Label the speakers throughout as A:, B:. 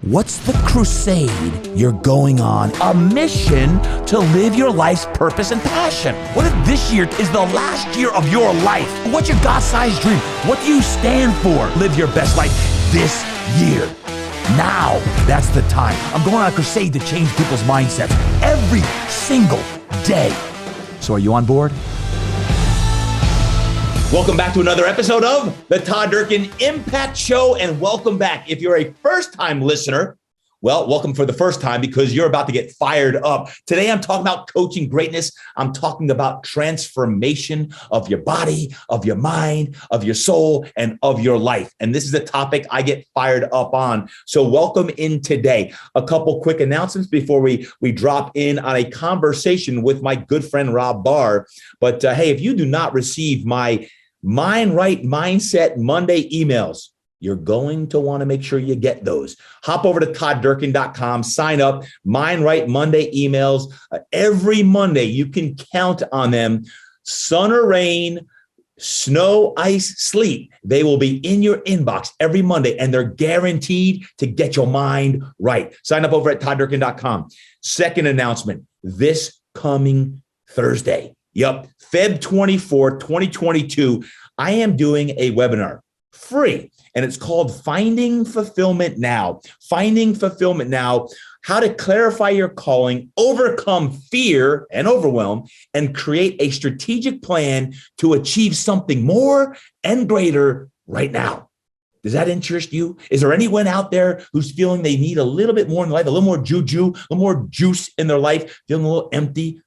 A: What's the crusade you're going on? A mission to live your life's purpose and passion. What if this year is the last year of your life? What's your God-sized dream? What do you stand for? Live your best life this year. Now, that's the time. I'm going on a crusade to change people's mindsets every single day. So are you on board? Welcome back to another episode of the Todd Durkin Impact Show, and welcome back. If you're a first-time listener, well, welcome for the first time because you're about to get fired up. Today, I'm talking about coaching greatness. I'm talking about transformation of your body, of your mind, of your soul, and of your life. And this is a topic I get fired up on. So welcome in today. A couple quick announcements before we drop in on a conversation with my good friend, Rob Barr. But hey, if you do not receive my Mind Right Mindset Monday emails, you're going to want to make sure you get those. Hop over to todddurkin.com, sign up, Mind Right Monday emails. Every Monday, you can count on them. Sun or rain, snow, ice, sleet, they will be in your inbox every Monday, and they're guaranteed to get your mind right. Sign up over at todddurkin.com. Second announcement, this coming Thursday. Yep, Feb 24, 2022, I am doing a webinar, free, and it's called Finding Fulfillment Now. Finding Fulfillment Now, how to clarify your calling, overcome fear and overwhelm, and create a strategic plan to achieve something more and greater right now. Does that interest you? Is there anyone out there who's feeling they need a little bit more in life, a little more juju, a little more juice in their life, feeling a little empty?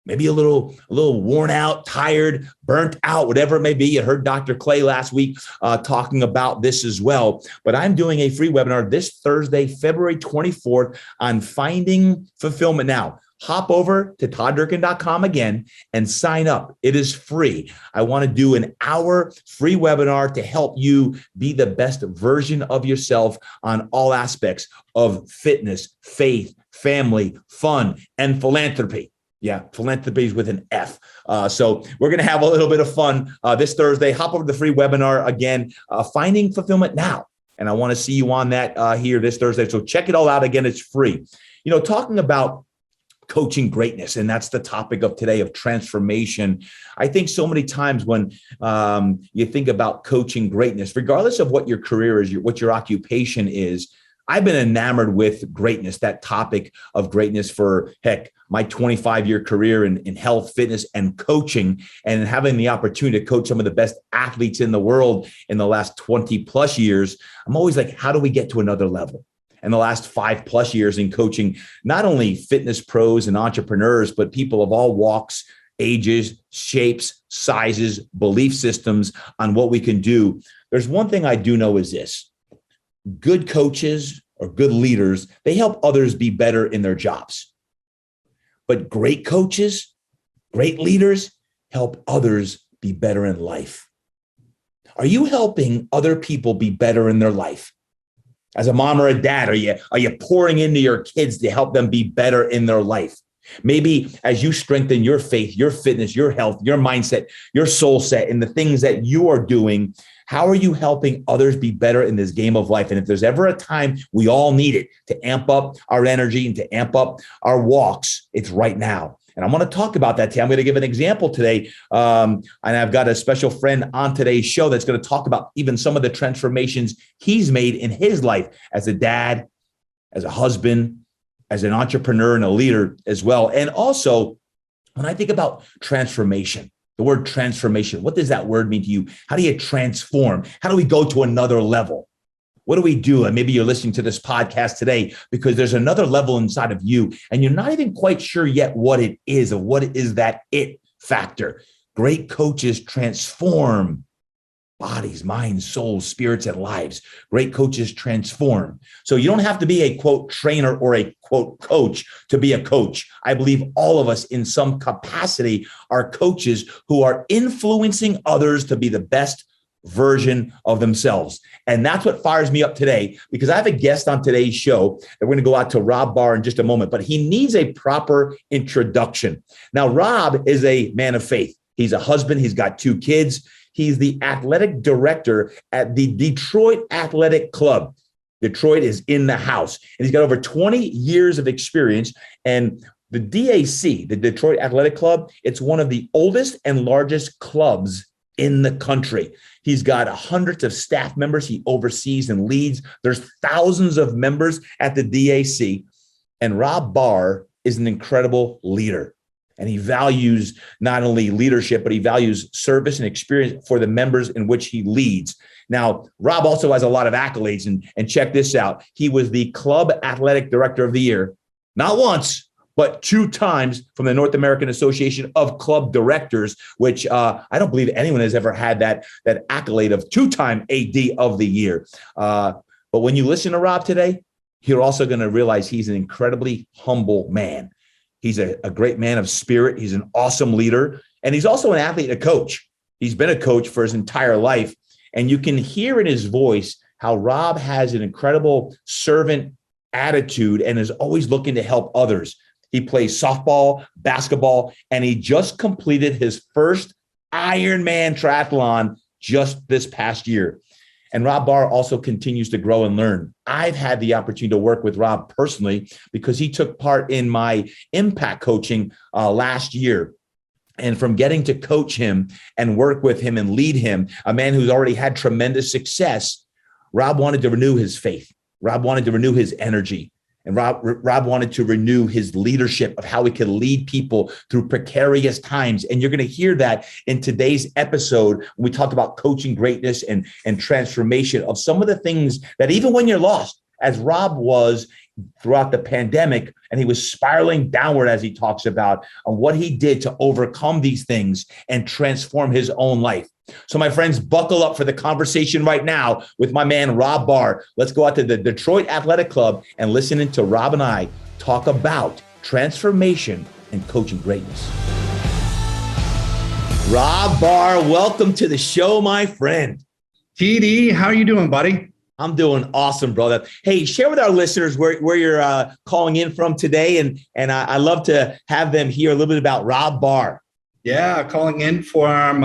A: Maybe a little worn out, tired, burnt out, whatever it may be. You heard Dr. Clay last week talking about this as well. But I'm doing a free webinar this Thursday, February 24th on Finding Fulfillment Now. Hop over to todddurkin.com again and sign up. It is free. I want to do an hour free webinar to help you be the best version of yourself on all aspects of fitness, faith, family, fun, and philanthropy. Yeah, philanthropy is with an F. So we're going to have a little bit of fun this Thursday. Hop over to the free webinar again, Finding Fulfillment Now. And I want to see you on that here this Thursday. So check it all out. Again, it's free. You know, talking about coaching greatness, and that's the topic of today, of transformation. I think so many times when you think about coaching greatness, regardless of what your career is, what your occupation is, I've been enamored with greatness, that topic of greatness for, heck, my 25-year career in health, fitness, and coaching, and having the opportunity to coach some of the best athletes in the world in the last 20 plus years. I'm always like, how do we get to another level? And the last 5+ years in coaching, not only fitness pros and entrepreneurs, but people of all walks, ages, shapes, sizes, belief systems on what we can do. There's one thing I do know is this. Good coaches or good leaders, they help others be better in their jobs. But great coaches, great leaders help others be better in life. Are you helping other people be better in their life? As a mom or a dad, are you pouring into your kids to help them be better in their life? Maybe as you strengthen your faith, your fitness, your health, your mindset, your soul set, and the things that you are doing, how are you helping others be better in this game of life? And if there's ever a time we all need it to amp up our energy and to amp up our walks, it's right now. And I want to talk about that today. I'm going to give an example today. And I've got a special friend on today's show that's going to talk about even some of the transformations he's made in his life as a dad, as a husband, as an entrepreneur and a leader as well. And also, when I think about transformation, the word transformation, what does that word mean to you? How do you transform? How do we go to another level? What do we do? And maybe you're listening to this podcast today because there's another level inside of you, and you're not even quite sure yet what it is, or what is that it factor. Great coaches transform bodies, minds, souls, spirits, and lives. Great coaches transform. So you don't have to be a quote trainer or a quote coach to be a coach. I believe all of us in some capacity are coaches who are influencing others to be the best version of themselves. And that's what fires me up today, because I have a guest on today's show that we're going to go out to Rob Barr in just a moment, but he needs a proper introduction. Now, Rob is a man of faith. He's a husband. He's got 2 kids. He's the athletic director at the Detroit Athletic Club. Detroit is in the house, and he's got over 20 years of experience. And the DAC, the Detroit Athletic Club, it's one of the oldest and largest clubs in the country. He's got hundreds of staff members he oversees and leads. There's thousands of members at the DAC. And Rob Barr is an incredible leader. And he values not only leadership, but he values service and experience for the members in which he leads. Now, Rob also has a lot of accolades, and check this out. He was the Club Athletic Director of the Year, not once, but 2 times from the North American Association of Club Directors, which I don't believe anyone has ever had that accolade of 2-time AD of the Year. But when you listen to Rob today, you're also going to realize he's an incredibly humble man. He's a great man of spirit. He's an awesome leader. And he's also an athlete and a coach. He's been a coach for his entire life. And you can hear in his voice how Rob has an incredible servant attitude and is always looking to help others. He plays softball, basketball, and he just completed his first Ironman triathlon just this past year. And Rob Barr also continues to grow and learn. I've had the opportunity to work with Rob personally because he took part in my impact coaching last year. And from getting to coach him and work with him and lead him, a man who's already had tremendous success, Rob wanted to renew his faith. Rob wanted to renew his energy. And Rob wanted to renew his leadership of how he could lead people through precarious times. And you're going to hear that in today's episode when we talk about coaching greatness and transformation of some of the things that even when you're lost, as Rob was throughout the pandemic, and he was spiraling downward as he talks about on what he did to overcome these things and transform his own life. So my friends, buckle up for the conversation right now with my man, Rob Barr. Let's go out to the Detroit Athletic Club and listen to Rob and I talk about transformation and coaching greatness. Rob Barr, welcome to the show, my friend.
B: TD, how are you doing, buddy?
A: I'm doing awesome, brother. Hey, share with our listeners where you're calling in from today. And I love to have them hear a little bit about Rob Barr.
B: Yeah, calling in from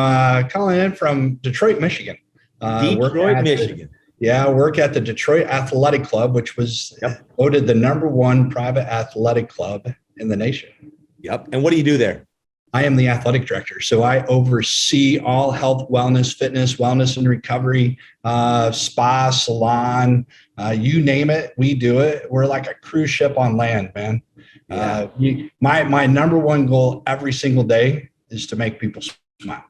B: Detroit, Michigan.
A: Michigan.
B: I work at the Detroit Athletic Club, which was voted the #1 private athletic club in the nation.
A: Yep. And what do you do there?
B: I am the athletic director. So I oversee all health, wellness and recovery, spa, salon, you name it, we do it. We're like a cruise ship on land, man.
A: Yeah.
B: My #1 goal every single day is to make people smile.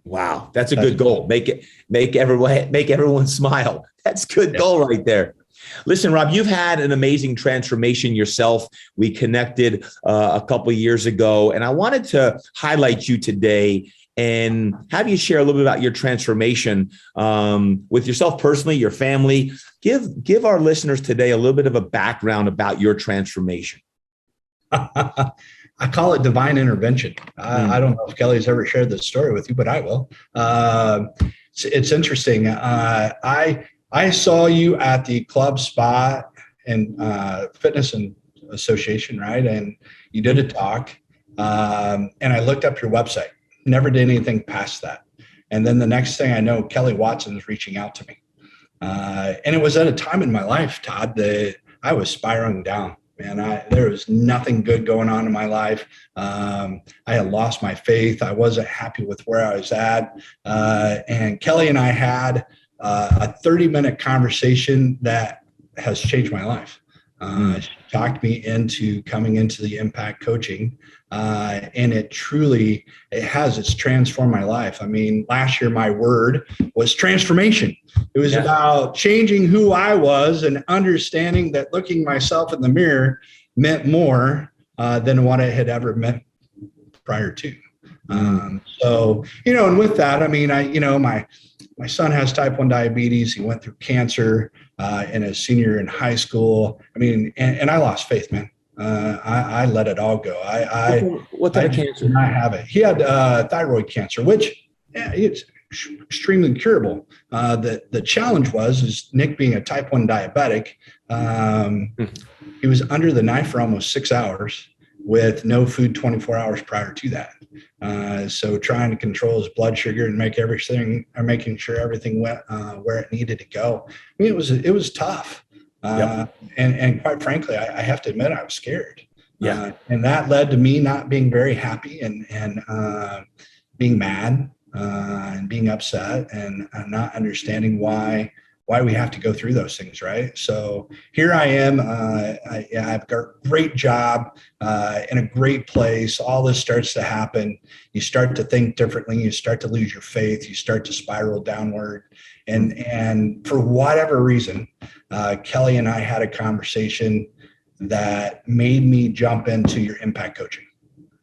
A: Wow. That's a good goal. Make everyone smile. That's a good goal right there. Listen, Rob, you've had an amazing transformation yourself. We connected a couple of years ago, and I wanted to highlight you today and have you share a little bit about your transformation with yourself personally, your family. Give our listeners today a little bit of a background about your transformation.
B: I call it divine intervention. I don't know if Kelly's ever shared this story with you, but I will. It's interesting. I saw you at the club spa and fitness and association, right? And you did a talk, and I looked up your website. Never did anything past that. And then the next thing I know, Kelly Watson is reaching out to me. And it was at a time in my life, Todd, that I was spiraling down. Man, there was nothing good going on in my life. I had lost my faith. I wasn't happy with where I was at. And Kelly and I had a 30-minute conversation that has changed my life. She talked me into coming into the impact coaching, and it's transformed my life. I mean, last year my word was transformation. It was about changing who I was and understanding that looking myself in the mirror meant more than what it had ever meant prior to. So, and with that, I mean, my son has type 1 diabetes. He went through cancer in his senior year in high school. I mean, and I lost faith, man. I let it all go.
A: What type of cancer?
B: Did not have it. He had thyroid cancer, which it's extremely curable. The challenge is Nick being a type 1 diabetic. He was under the knife for almost 6 hours. with no food 24 hours prior to that. So trying to control his blood sugar and making sure everything went where it needed to go. I mean, it was tough. And quite frankly, I have to admit, I was scared. And that led to me not being very happy and being mad and being upset and not understanding why we have to go through those things, right? So here I am. I've got a great job in a great place. All this starts to happen. You start to think differently. You start to lose your faith. You start to spiral downward. And for whatever reason, Kelly and I had a conversation that made me jump into your impact coaching.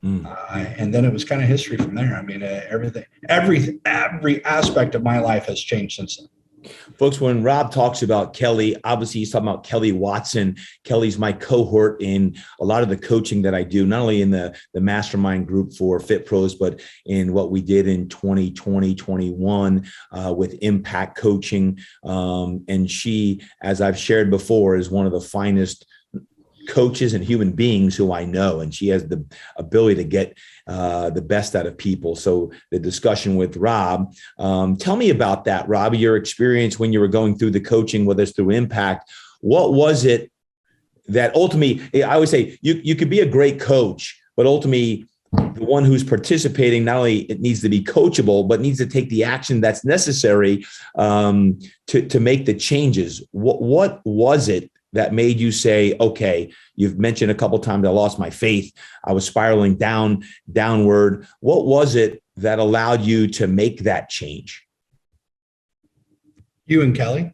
B: And then it was kind of history from there. I mean, every aspect of my life has changed since then.
A: Folks, when Rob talks about Kelly, obviously he's talking about Kelly Watson. Kelly's my cohort in a lot of the coaching that I do, not only in the mastermind group for Fit Pros, but in what we did in 2020, 21 with impact coaching. And she, as I've shared before, is one of the finest coaches and human beings who I know, and she has the ability to get the best out of people. So the discussion with Rob, tell me about that, Rob, your experience when you were going through the coaching with us through Impact. What was it that ultimately, I always say you could be a great coach, but ultimately the one who's participating, not only it needs to be coachable, but needs to take the action that's necessary to make the changes. What was it that made you say, okay, you've mentioned a couple of times, I lost my faith. I was spiraling downward. What was it that allowed you to make that change?
B: You and Kelly.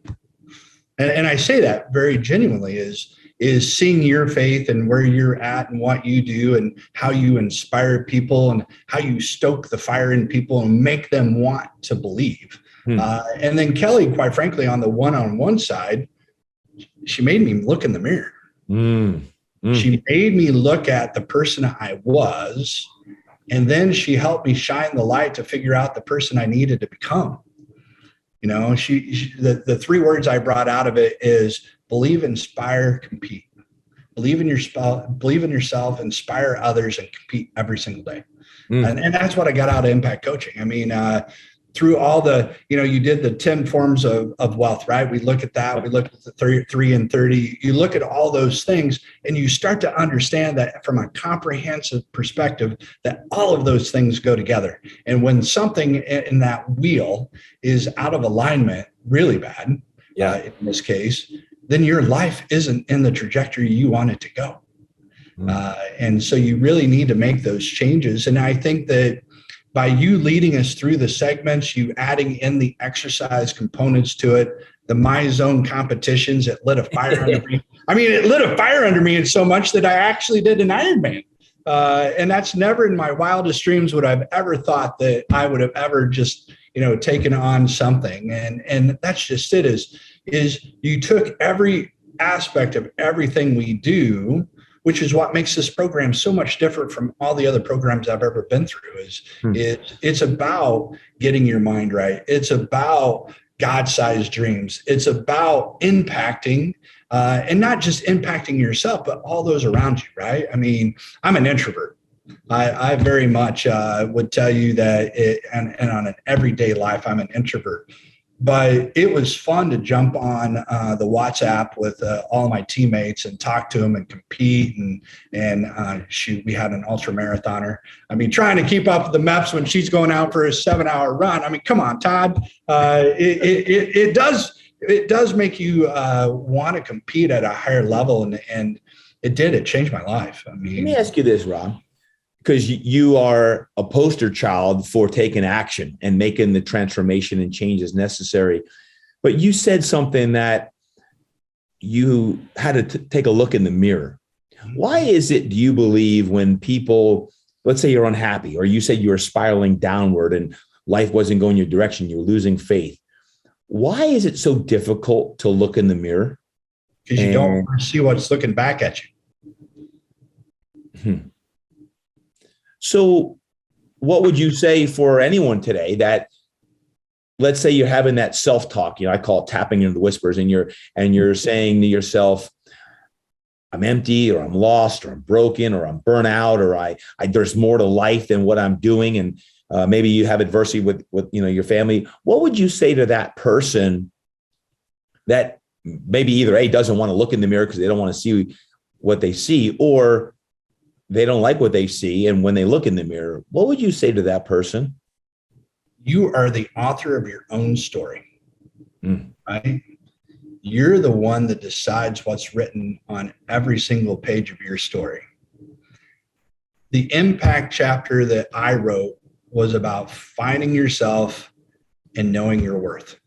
B: And I say that very genuinely is seeing your faith and where you're at and what you do and how you inspire people and how you stoke the fire in people and make them want to believe. And then Kelly, quite frankly, on the one-on-one side, she made me look in the mirror. She made me look at the person I was, and then she helped me shine the light to figure out the person I needed to become. You know, the three words I brought out of it is believe, inspire, compete. Believe in yourself, inspire others, and compete every single day. And that's what I got out of impact coaching. I mean, through all the, you did the 10 forms of wealth, right? We look at that. We look at the 3 and 30. You look at all those things and you start to understand that from a comprehensive perspective, that all of those things go together. And when something in that wheel is out of alignment, really bad, in this case, then your life isn't in the trajectory you want it to go. And so you really need to make those changes. And I think that by you leading us through the segments, you adding in the exercise components to it, the My Zone competitions, it lit a fire under me. I mean, it lit a fire under me so much that I actually did an Ironman. And that's never in my wildest dreams would I've ever thought that I would have ever just, taken on something. And that's just it is you took every aspect of everything we do, which is what makes this program so much different from all the other programs I've ever been through. It's about getting your mind right. It's about God-sized dreams. It's about impacting, and not just impacting yourself, but all those around you, right? I mean, I'm an introvert. I very much would tell you that, and on an everyday life, I'm an introvert. But it was fun to jump on the WhatsApp with all my teammates and talk to them and compete and shoot. We had an ultra marathoner. I mean, trying to keep up with the MEPs when she's going out for a 7-hour run. I mean, come on, Todd. It does make you want to compete at a higher level, and it did. It changed my life. I mean,
A: let me ask you this, Rob. Because you are a poster child for taking action and making the transformation and changes necessary. But you said something that you had to take a look in the mirror. Why is it, do you believe, when people, let's say you're unhappy, or you said you were spiraling downward and life wasn't going your direction, you were losing faith. Why is it so difficult to look in the mirror?
B: Because you don't see what's looking back at you.
A: So what would you say for anyone today that, let's say you're having that self-talk, I call it tapping into the whispers, and you're saying to yourself, I'm empty, or I'm lost, or I'm broken, or I'm burnt out, or I there's more to life than what I'm doing. And maybe you have adversity with your family. What would you say to that person that maybe either A, doesn't want to look in the mirror because they don't want to see what they see, or they don't like what they see? And when they look in the mirror, what would you say to that person?
B: You are the author of your own story, right? You're the one that decides what's written on every single page of your story. The impact chapter that I wrote was about finding yourself and knowing your worth.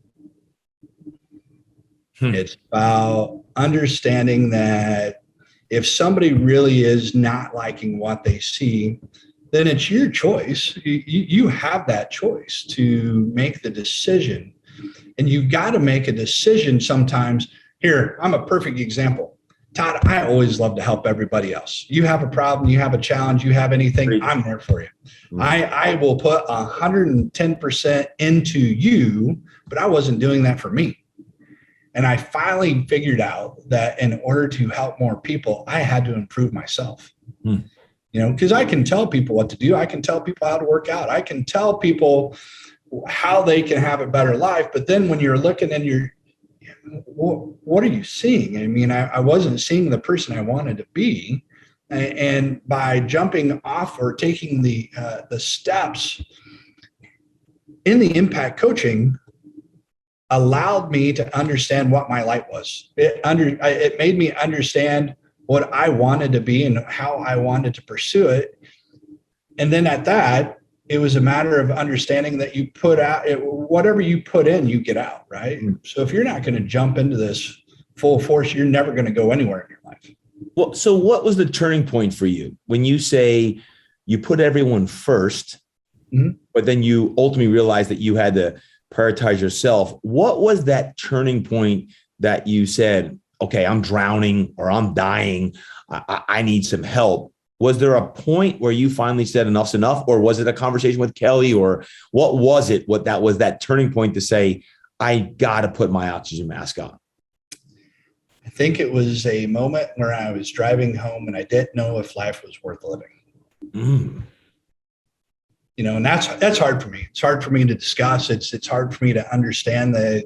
B: It's about understanding that if somebody really is not liking what they see, then it's your choice. You have that choice to make the decision. And you've got to make a decision sometimes. Here, I'm a perfect example. Todd, I always love to help everybody else. You have a problem, you have a challenge, you have anything, I'm there for you. I will put 110% into you, but I wasn't doing that for me. And I finally figured out that in order to help more people, I had to improve myself. Because I can tell people what to do. I can tell people how to work out. I can tell people how they can have a better life. But then when you're looking and what are you seeing? I mean, I wasn't seeing the person I wanted to be. And by jumping off or taking the steps in the impact coaching, allowed me to understand what my light was. It made me understand what I wanted to be and how I wanted to pursue it. And then at that, it was a matter of understanding that you put out whatever you put in, you get out, right? So if you're not going to jump into this full force, you're never going to go anywhere in your life.
A: Well, so what was the turning point for you when you say you put everyone first, but then you ultimately realized that you had to prioritize yourself? What was that turning point that you said, okay, I'm drowning or I'm dying, I need some help? Was there a point where you finally said enough's enough, or was it a conversation with Kelly, or what was it? What that was that turning point to say, I got to put my oxygen mask on?
B: I think it was a moment where I was driving home and I didn't know if life was worth living. And that's hard for me. It's hard for me to discuss. It's hard for me to understand that,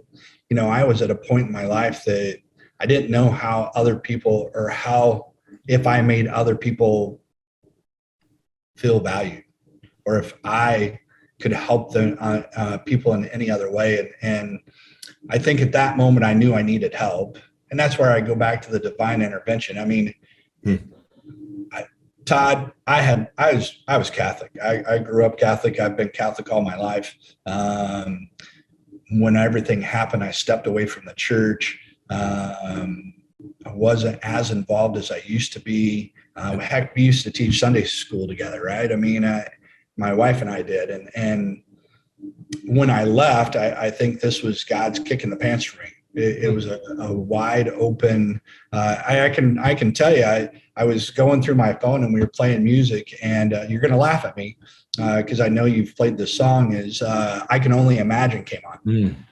B: I was at a point in my life that I didn't know how other people, or how, if I made other people feel valued, or if I could help them, people in any other way. And I think at that moment I knew I needed help. And that's where I go back to the divine intervention. I mean, Todd, I was Catholic. I grew up Catholic. I've been Catholic all my life. When everything happened, I stepped away from the church. I wasn't as involved as I used to be. Heck, we used to teach Sunday school together, right? I mean, my wife and I did. And when I left, I think this was God's kick in the pants for me. It was a wide open. I can tell you, I was going through my phone and we were playing music, and you're going to laugh at me because I know you've played the song. Is I Can Only Imagine came on,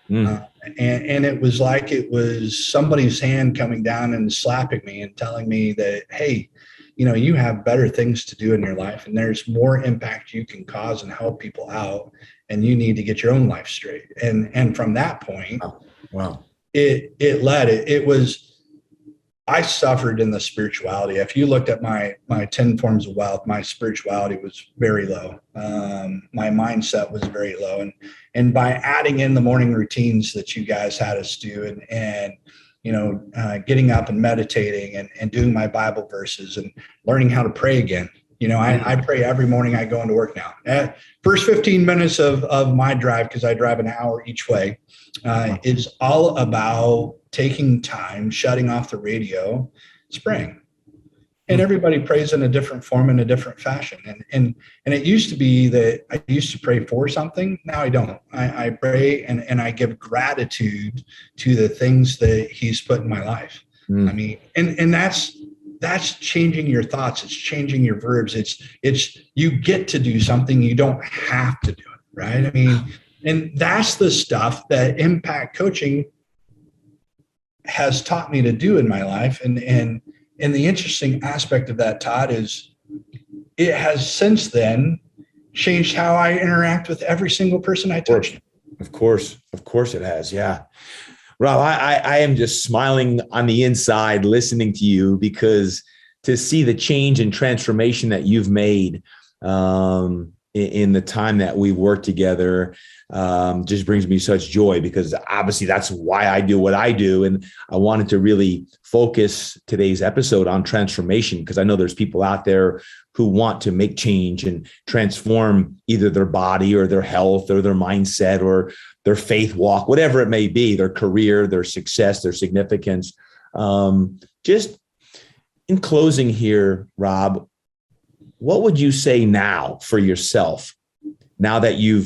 B: and it was like it was somebody's hand coming down and slapping me and telling me that, hey, you have better things to do in your life, and there's more impact you can cause and help people out, and you need to get your own life straight. And from that point,
A: wow.
B: It led. It was, I suffered in the spirituality. If you looked at my 10 forms of wealth, my spirituality was very low. My mindset was very low. And by adding in the morning routines that you guys had us do, and getting up and meditating and doing my Bible verses and learning how to pray again. I pray every morning I go into work now. First 15 minutes of my drive, because I drive an hour each way, is all about taking time, shutting off the radio, praying. And everybody prays in a different form, in a different fashion. And it used to be that I used to pray for something. Now I don't. I pray and I give gratitude to the things that he's put in my life. I mean, and that's changing your thoughts. It's changing your verbs. It's you get to do something. You don't have to do it. Right. I mean, and that's the stuff that impact coaching has taught me to do in my life. And And the interesting aspect of that, Todd, is it has since then changed how I interact with every single person I touch.
A: Of course it has. Yeah. Rob, I am just smiling on the inside listening to you, because to see the change and transformation that you've made in the time that we've worked together just brings me such joy, because obviously that's why I do what I do. And I wanted to really focus today's episode on transformation, because I know there's people out there who want to make change and transform either their body or their health or their mindset or their faith walk, whatever it may be, their career, their success, their significance. Just in closing here, Rob, what would you say now for yourself, now that you're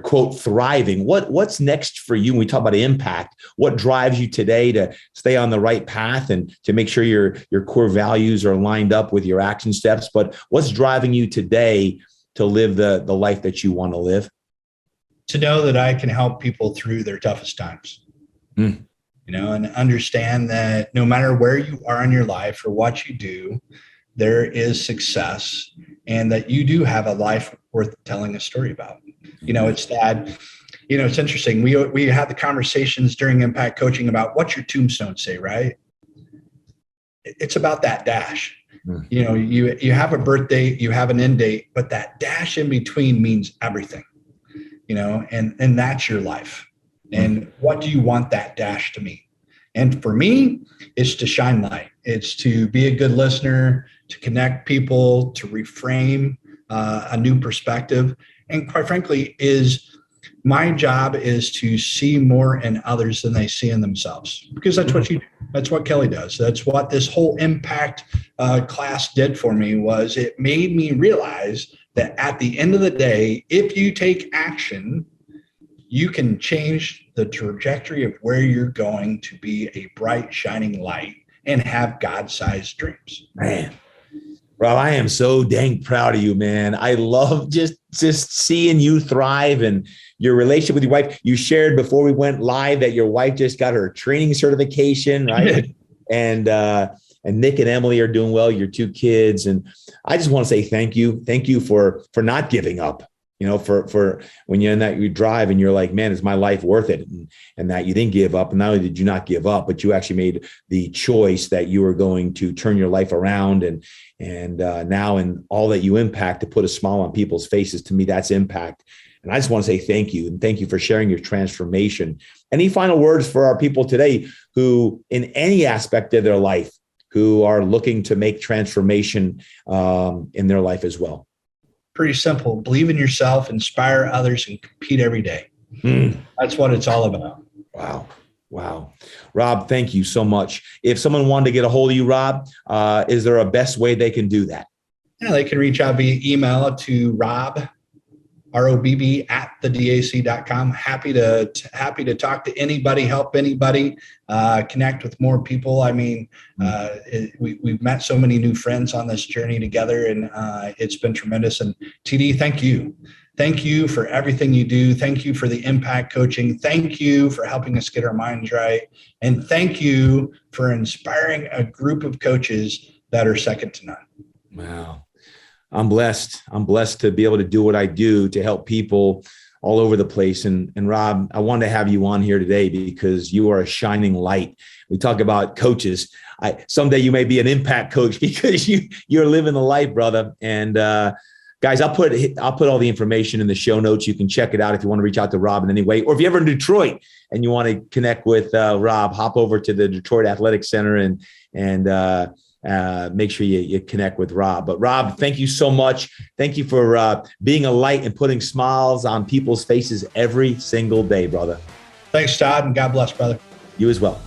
A: quote thriving? What's next for you? When we talk about impact, what drives you today to stay on the right path and to make sure your core values are lined up with your action steps? But what's driving you today to live the life that you want to live?
B: To know that I can help people through their toughest times, and understand that no matter where you are in your life or what you do, there is success, and that you do have a life worth telling a story about. It's that, it's interesting. We had the conversations during Impact Coaching about what's your tombstone say, right? It's about that dash. You have a birth date, you have an end date, but that dash in between means everything, and that's your life. And what do you want that dash to mean? And for me, it's to shine light. It's to be a good listener, to connect people, to reframe a new perspective. And quite frankly, my job is to see more in others than they see in themselves, because that's what you do. That's what Kelly does. That's what this whole impact class did for me. Was it made me realize that at the end of the day, if you take action, you can change the trajectory of where you're going to be a bright, shining light and have God-sized dreams.
A: Man, Rob, I am so dang proud of you, man. I love just seeing you thrive and your relationship with your wife. You shared before we went live that your wife just got her training certification, right? And Nick and Emily are doing well, your two kids. And I just want to say thank you. Thank you for not giving up. For when you're in that you drive and you're like, man, is my life worth it? And that you didn't give up. And not only did you not give up, but you actually made the choice that you were going to turn your life around. And now in all that you impact, to put a smile on people's faces, to me, that's impact. And I just want to say thank you. And thank you for sharing your transformation. Any final words for our people today who, in any aspect of their life, who are looking to make transformation in their life as well?
B: Pretty simple. Believe in yourself, inspire others, and compete every day. That's what it's all about.
A: Wow. Rob, thank you so much. If someone wanted to get a hold of you, Rob, is there a best way they can do that?
B: Yeah, they can reach out via email to Robb, ROBB @thedac.com. Happy to talk to anybody, help anybody, connect with more people. I mean, we've met so many new friends on this journey together, and it's been tremendous. And TD, thank you. Thank you for everything you do. Thank you for the impact coaching. Thank you for helping us get our minds right. And thank you for inspiring a group of coaches that are second to none.
A: Wow. I'm blessed. I'm blessed to be able to do what I do to help people all over the place. And Rob, I wanted to have you on here today because you are a shining light. We talk about coaches. Someday you may be an impact coach because you're living the life, brother. And guys, I'll put all the information in the show notes. You can check it out if you want to reach out to Rob in any way, or if you're ever in Detroit and you want to connect with Rob, hop over to the Detroit Athletic Center and make sure you connect with Rob. But Rob, thank you so much. Thank you for being a light and putting smiles on people's faces every single day, brother.
B: Thanks, Todd, and God bless, brother.
A: You as well.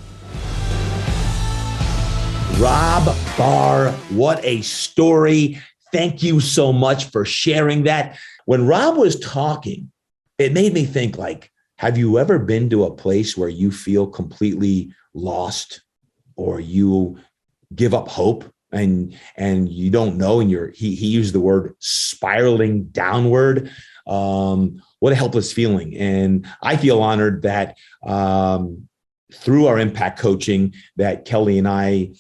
A: Rob Barr, what a story. Thank you so much for sharing that. When Rob was talking, it made me think, like, have you ever been to a place where you feel completely lost, or you give up hope and you don't know, and he used the word spiraling downward? What a helpless feeling. And I feel honored that through our impact coaching that Kelly and I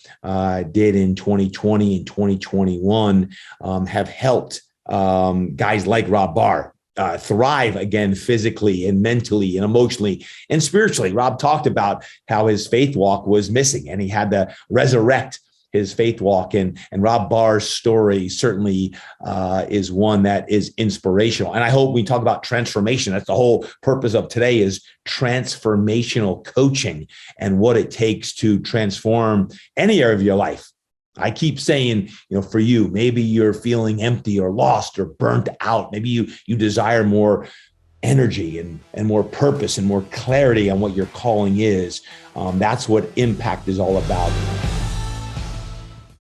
A: did in 2020 and 2021 have helped guys like Rob Barr thrive again physically and mentally and emotionally and spiritually. Rob talked about how his faith walk was missing and he had to resurrect his faith walk. And Rob Barr's story certainly is one that is inspirational. And I hope we talk about transformation. That's the whole purpose of today, is transformational coaching and what it takes to transform any area of your life. I keep saying, for you, maybe you're feeling empty or lost or burnt out. Maybe you desire more energy and more purpose and more clarity on what your calling is. That's what impact is all about.